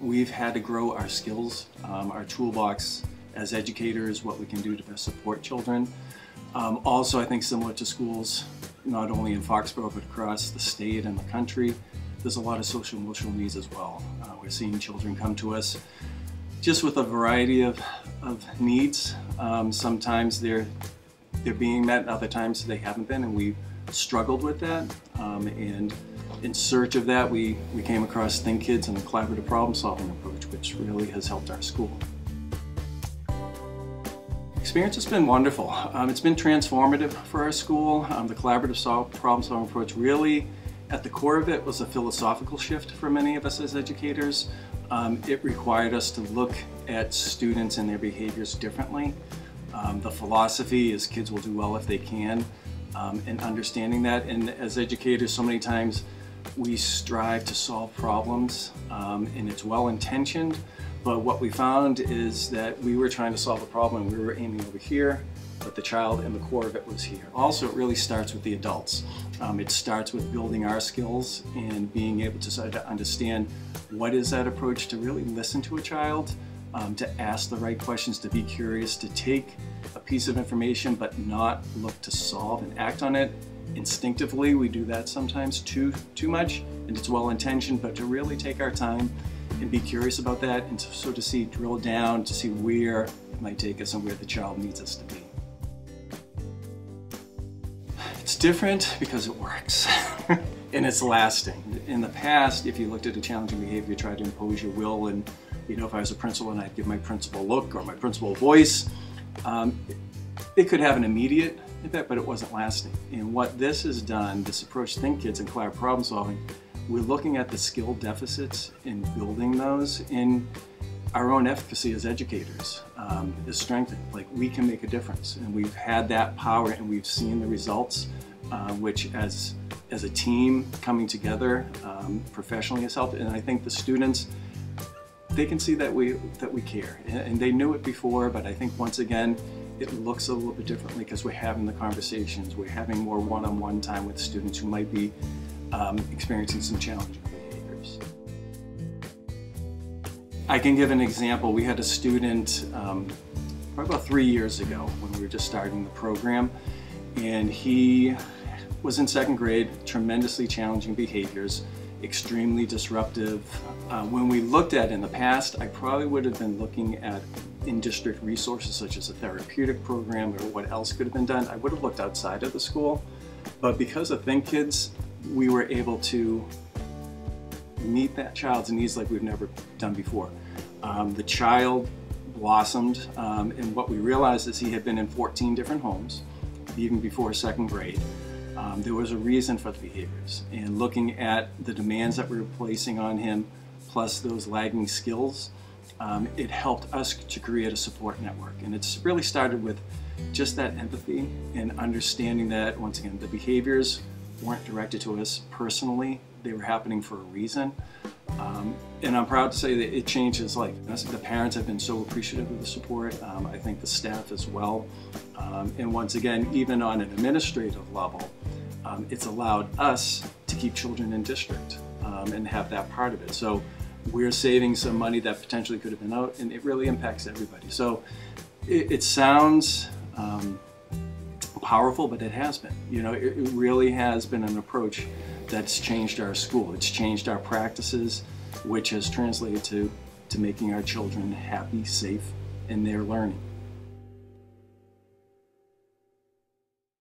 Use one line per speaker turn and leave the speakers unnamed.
We've had to grow our skills, our toolbox as educators, what we can do to best support children. Also, I think similar to schools, not only in Foxborough, but across the state and the country, there's a lot of social and emotional needs as well. We're seeing children come to us just with a variety of needs. Sometimes they're being met, other times they haven't been, and we've struggled with that. And in search of that, we came across Think Kids and the collaborative problem-solving approach, which really has helped our school. Experience has been wonderful. It's been transformative for our school. The collaborative problem-solving approach really, at the core of it, was a philosophical shift for many of us as educators. It required us to look at students and their behaviors differently. The philosophy is kids will do well if they can, and understanding that. And as educators, so many times we strive to solve problems, and it's well-intentioned, but what we found is that we were trying to solve a problem and we were aiming over here, but the child and the core of it was here. Also, it really starts with the adults. It starts with building our skills and being able to start to understand what is that approach to really listen to a child, to ask the right questions, to be curious, to take a piece of information but not look to solve and act on it. Instinctively, we do that sometimes too much, and it's well-intentioned, but to really take our time and be curious about that and to sort of drill down to see where it might take us and where the child needs us to be. It's different because it works and it's lasting. In the past, if you looked at a challenging behavior, you tried to impose your will, and if I was a principal and I'd give my principal look or my principal voice, it could have an immediate effect, but it wasn't lasting. And what this has done, this approach, Think Kids and collaborative problem solving, we're looking at the skill deficits and building those in our own efficacy as educators is strengthened. Like, we can make a difference, and we've had that power and we've seen the results, which as a team coming together professionally has helped. And I think the students, they can see that we care, and they knew it before, but I think once again it looks a little bit differently because we're having the conversations, we're having more one-on-one time with students who might be experiencing some challenging behaviors. I can give an example. We had a student probably about 3 years ago when we were just starting the program, and he was in second grade, tremendously challenging behaviors, extremely disruptive. When we looked at in the past, I probably would have been looking at in-district resources such as a therapeutic program or what else could have been done. I would have looked outside of the school, but because of Think Kids, we were able to meet that child's needs like we've never done before. The child blossomed, and what we realized is he had been in 14 different homes, even before second grade. There was a reason for the behaviors, and looking at the demands that we were placing on him, plus those lagging skills, it helped us to create a support network. And it's really started with just that empathy and understanding that, once again, the behaviors weren't directed to us personally, they were happening for a reason. And I'm proud to say that it changed his life. The parents have been so appreciative of the support, I think the staff as well. And once again, even on an administrative level, it's allowed us to keep children in district and have that part of it. So we're saving some money that potentially could have been out, and it really impacts everybody. So it sounds powerful, but it has been. It really has been an approach that's changed our school. It's changed our practices, which has translated to making our children happy, safe in their learning.